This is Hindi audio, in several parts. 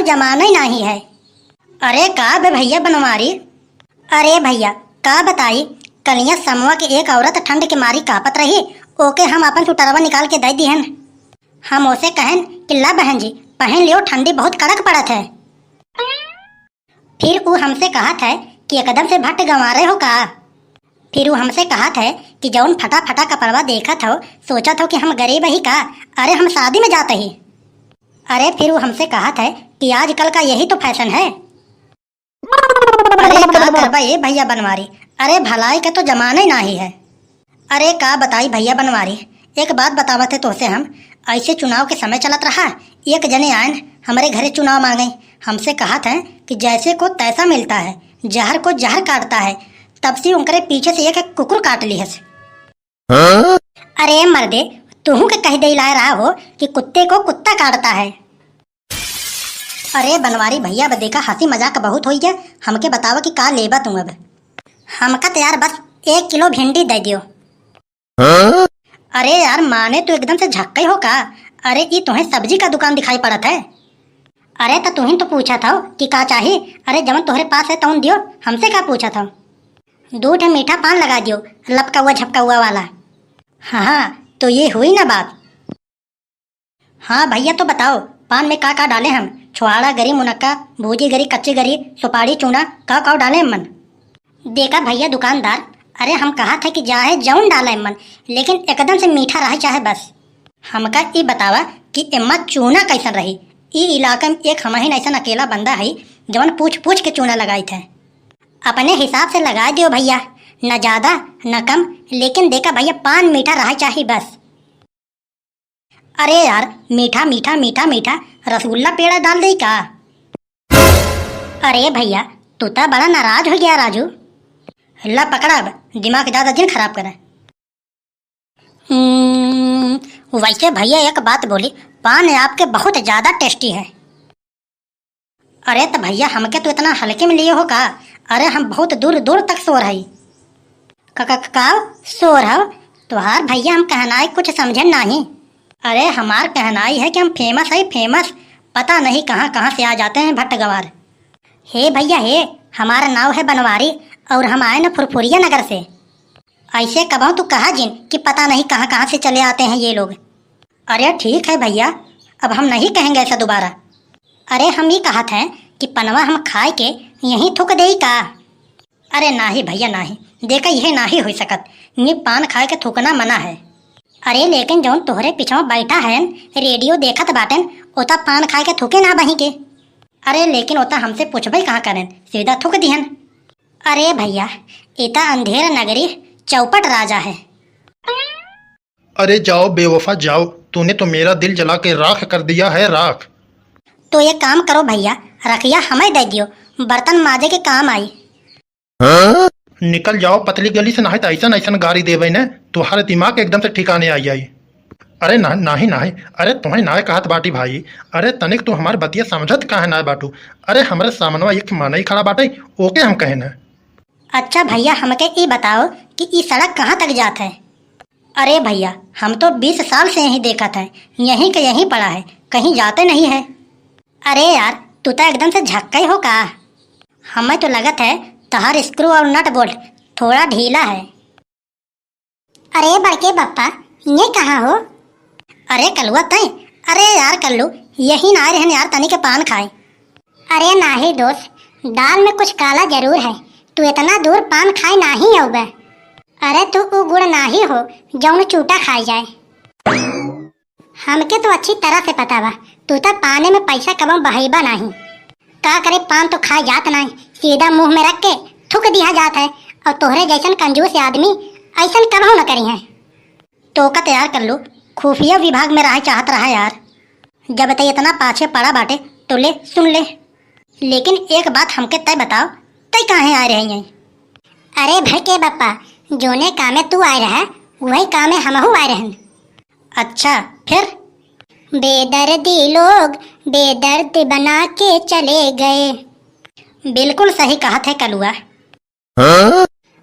जमाना ही नहीं है। अरे का बे भैया बनवारी। अरे भैया का बताई, कलिया समूह की एक औरत ठंड के मारी कापत रही, ओके हम अपन सुटरवा निकाल के दे दिहन। हम उसे कहन कि ला बहन जी पहन लियो, ठंडी बहुत कड़क पड़त है। फिर वो हमसे कहा था कि एकदम से भट्ट गंवा रहे हो का। फिर वो हमसे कहा था कि जौन फटा फटा कपड़वा देखा था सोचा था कि हम गरीब ही का, अरे हम शादी में जाते ही। अरे फिर वो हमसे कहा था कि आजकल का यही तो फैशन है। अरे का करबा ये भैया बनवारी, अरे भलाई का तो जमाना ही नहीं है। अरे का बताई भैया बनवारी, एक बात बतावा थे तोसे हम, ऐसे चुनाव के समय चलत रहा, एक जने आयन हमारे घरे चुनाव मांगे, हमसे कहा था कि जैसे को तैसा मिलता है, जहर को जहर काटता है, तब से उनके पीछे से एक कुकुर काट ली है। अरे मर्दे तुहू के कह दे ला रहा हो कि कुत्ते को कुत्ता काटता है। अरे बनवारी भैया देखा हंसी मजाक बहुत हो गया, हमके बतावा कि का लेबा तुम अब। हमका तो यार बस 1 किलो भिंडी दे दियो। अरे यार माने तो एकदम से झक्के हो का, अरे ये तुम्हें सब्जी का दुकान दिखाई पड़त है। अरे तो तुम्हें तो पूछा था कि का चाहिए, अरे जमन तुम्हारे पास है तौन दियो, हमसे का पूछा था। 2 ठे मीठा पान लगा दियो, लपका हुआ झपका हुआ वाला। हाँ तो ये हुई ना बात। हाँ भैया तो बताओ पान में का डाले हम, छुआड़ा गरी मुनक्का, भूजी गरी, कच्ची गरी, सुपारी, चूना, का डाले मन। देखा भैया दुकानदार, अरे हम कहा था कि जाहे जौन डाले मन, लेकिन एकदम से मीठा रहे चाहे बस। हमका ये बतावा कि इम्मा चूना कैसन रही। ई इलाके में एक हम ही ऐसा अकेला बंदा है जवन पूछ पूछ के चूना लगाई थे। अपने हिसाब से लगा दियो भैया, न ज्यादा न कम, लेकिन देखा भैया पान मीठा रहा चाहिए बस। अरे यार मीठा मीठा मीठा मीठा रसगुल्ला पेड़ा डाल दे का। अरे भैया तू तो बड़ा नाराज हो गया राजू। ला पकड़ा अब, दिमाग ज्यादा दिन खराब करे। वैसे भैया एक बात बोली, पान आपके बहुत ज्यादा टेस्टी है। अरे तो भैया हमके तो इतना हल्के में लिए हो का, अरे हम बहुत दूर दूर तक सो रही। का सो रहा तुहार भैया, हम कहनाई कुछ समझे नहीं। अरे हमार कहनाई है कि हम फेमस है, फेमस, पता नहीं कहाँ कहाँ से आ जाते हैं भट्ट गवार। हे भैया हे, हमारा नाव है बनवारी और हम आए ना फुरफुरिया नगर से। ऐसे कब तू कहा जिन कि पता नहीं कहाँ कहाँ से चले आते हैं ये लोग। अरे ठीक है भैया, अब हम नहीं कहेंगे ऐसा दोबारा। अरे हम ये कहा था कि पनवा हम खाए के यहीं थूक दे का। अरे नाही भैया नाही, देखा यह नाही हो सकत, नी पान खाए के थूकना मना है। अरे लेकिन जौन तोहरे पिछवा बैठा है रेडियो देखत बाटन, ओता पान खाए के थूके ना बही के। अरे लेकिन ओता हमसे पूछबे कहाँ करें, सीधा थूक दिहन। अरे भैया इता अंधेर नगरी चौपट राजा है। अरे जाओ बेवफा जाओ, तूने तो मेरा दिल जला के राख कर दिया है, राख। तो ये काम करो भैया, रखिया हमें दे दियो, बर्तन माजे के काम आई। निकल जाओ पतली गली से, नहीं तो ऐसा ऐसा गाड़ी देवे न तुम्हारे दिमाग एकदम से ठिकाने आई आई। अरे ना नाही नाही, अरे तुम्हें ना कहत बाटी भाई, अरे तनिक तू हमारे बतिया समझत काहे ना बाटू। अरे हमारे सामनवा एक माना ही खड़ा बाटे, ओके हम कहे ना। अच्छा भैया हमके ये बताओ कि ये सड़क कहाँ तक जात है। अरे भैया हम तो 20 साल से यहीं देखा था, यहीं का यहीं पड़ा है, कहीं जाते नहीं है। अरे यार तू तो एकदम से झक्का ही हो का, हमें तो लगत है तहार स्क्रू और नट बोल्ट थोड़ा ढीला है। अरे बड़के पप्पा ये कहाँ हो। अरे कलुआ तय, अरे यार कल्लू यही ना रहन यार, तनी के पान खाए। अरे नाही दोस्त, दाल में कुछ काला जरूर है, तू इतना दूर पान खाए नाही हो बे। अरे तू वो गुड़ नाही हो जौन चूटा खाई जाए। हमके तो अच्छी तरह से पता बा, तू तो पाने में पैसा कब बहेबा नहीं। का करे पान तो खा जात नहीं, सीधा मुंह में रख के थूक दिया जात है, और तोहरे जैसन कंजूस आदमी ऐसा कबहू न करी है। तो का तैयार कर लो, खुफिया विभाग में रह चाहत रहा यार। जब तय इतना पाछे पड़ा बाटे तो ले सुन ले, लेकिन एक बात हमके तय बताओ, तय काहे आ रहे हैं। अरे भड़के बप्पा, जोने कामे तू आए रहा वही कामे हमहू आए रहन। अच्छा फिर। बेदर्दी लोग बेदर्द बना के चले गए। बिल्कुल सही कहा थे कलुआ।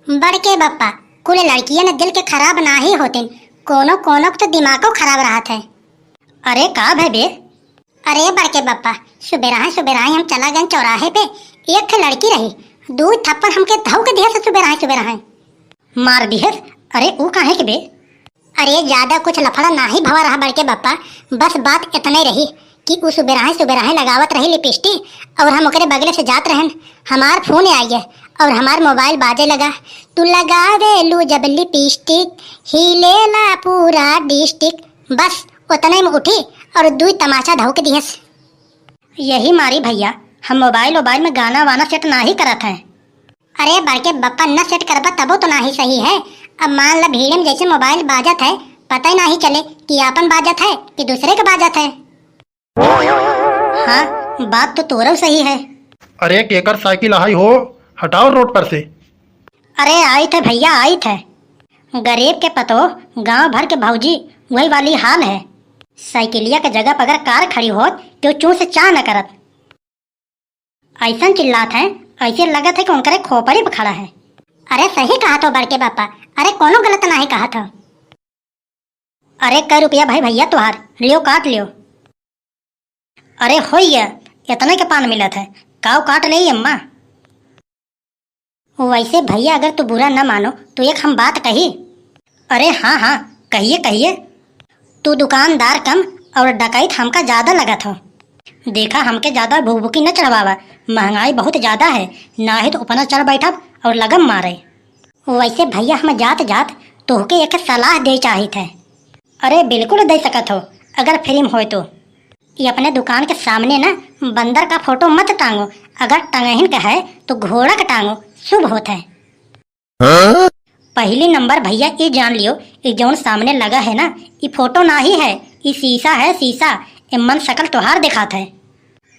बड़के बप्पा कुल लड़कियां न दिल के खराब ना ही होते, कोनो कोनो तो दिमागो खराब रहा थे। अरे का भे बे, अरे बड़के बप्पा, सुबेरा हम चला गए चौराहे पे, एक लड़की रही, दो थप्पड़ हमके धौ के दिया से सुबेरा मार दिए। अरे वो काहे के बे? अरे ज्यादा कुछ लफड़ा ना ही भवा रहा बड़के बप्पा, बस बात इतना ही रही कि वो सुबेरा लगावत रही लिपस्टिक और हम ओकरे बगले से जात रहन, हमार फोन आई है और हमार मोबाइल बाजे लगा, तू लगावे लू जब लिपस्टिक हिलेला पूरा डिस्ट्रिक्ट। बस उतने में उठी और दुई तमाचा धो के दिए। यही मारी भैया, हम मोबाइल में गाना वाना सेट ना ही करत हैं। अरे बड़के बप्पा न सेट करबा तबो तो ना ही सही है। अब मान ला भीड़ में जैसे मोबाइल बाजत है, पता ही नहीं चले कि आपन बाजत है कि दूसरे का बाजत है। हाँ बात तो तोरव सही है। अरे केकर साइकिल आई हो, हटाओ रोड पर से। अरे आई थे भैया, आई थे। गरीब के पतो गांव भर के भौजी वही वाली हाल है। साइकिलिया के जगह पर अगर कार खड़ी होत तो चू से चा न करत। ऐसा चिल्लात है, ऐसे लगत है कि उनकरे खोपड़ी पे खड़ा है। अरे सही कहा तो बड़के बापा, अरे कोनो गलत नहीं कहा था। अरे कै रुपया भाई भैया तुहार, लियो काट लियो। अरे होइया इतने के पान मिलत है, काव काट ले अम्मा। वैसे भैया अगर तू बुरा न मानो तो एक हम बात कही। अरे हाँ हाँ कहिए कहिए। तू दुकानदार कम और डकैत हमका ज्यादा लगत हो। देखा हमके ज्यादा भूखी न चढ़वावा, महंगाई बहुत ज्यादा है, ना ही तो ऊपर चढ़ बैठब और लगम मारे। वैसे भैया हम जात जात तोहके एक सलाह दे चाहिए थे। अरे बिल्कुल दे सकत हो, अगर फ्री में हो तो। ये अपने दुकान के सामने ना बंदर का फोटो मत टांगो, अगर टंगहिन का है तो घोड़ा का टांगो, शुभ होता है। पहली नंबर भैया ये जान लियो, ये जौन सामने लगा है ना, ये फोटो ना ही है, ये शीशा है शीशा, ये मन शकल त्योहार दिखाता है।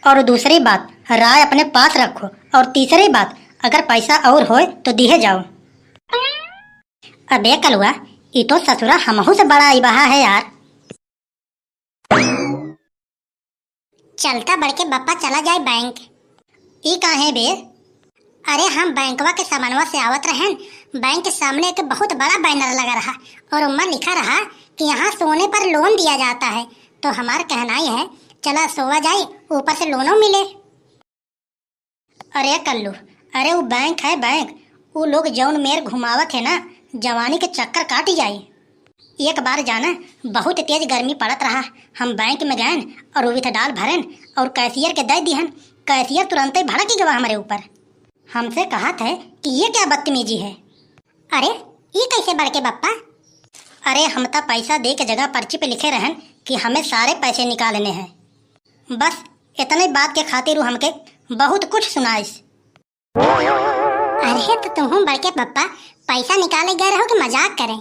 और दूसरी बात राय अपने पास रखो, और तीसरी बात अगर पैसा और होए तो दिए जाओ। अबे कलुआ, ये तो ससुरा हमहू से बड़ा आई बहा है यार। चलता बड़के बप्पा चला जाए बैंक। ई काहे बे? अरे हम बैंकवा के सामानवा से आवत रहन, बैंक के सामने एक बहुत बड़ा बैनर लगा रहा और उम्मा लिखा रहा कि यहाँ सोने पर लोन दिया जाता है। तो हमार कहना ही है चला सोवा जाए, ऊपर से लोनो मिले। अरे कल्लू, अरे वो बैंक है बैंक, वो लोग जौन मेर घुमावत है ना, जवानी के चक्कर काट जाए। एक बार जाना बहुत तेज गर्मी पड़त रहा, हम बैंक में गए और विथ डाल भरन और कैशियर के दे दिहन। कैशियर तुरंत ही भड़क गया हमारे ऊपर, हमसे कहा था कि ये क्या बदतमीजी है। अरे ये कैसे बड़के बप्पा? अरे हम तो पैसा दे के जगह पर्ची पे लिखे रहन कि हमें सारे पैसे निकालने हैं। बस इतने बात के खातिर वो हमके बहुत कुछ सुनाइस। अरे तो तुम बड़के बप्पा पैसा निकाले गए रहो कि मजाक करें?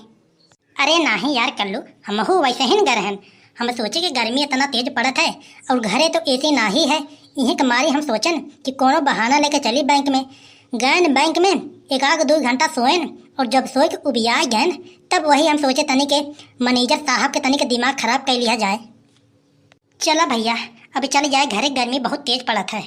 अरे नहीं यार कल्लू, हमहू वैसे ही गए रहन। हम सोचे कि गर्मी इतना तेज पड़त है और घरे तो एसी ना ही है, यही कमारी हम सोचन कि कोनो बहाना लेके चली बैंक में। गए बैंक में एक आध 2 घंटा सोएन और जब सोए के उबिया गए तब वही हम सोचे तनी के मैनेजर साहब के तनी के दिमाग खराब कर लिया जाए। चला भैया अब चल जाए घरे, गर्मी बहुत तेज पड़त है।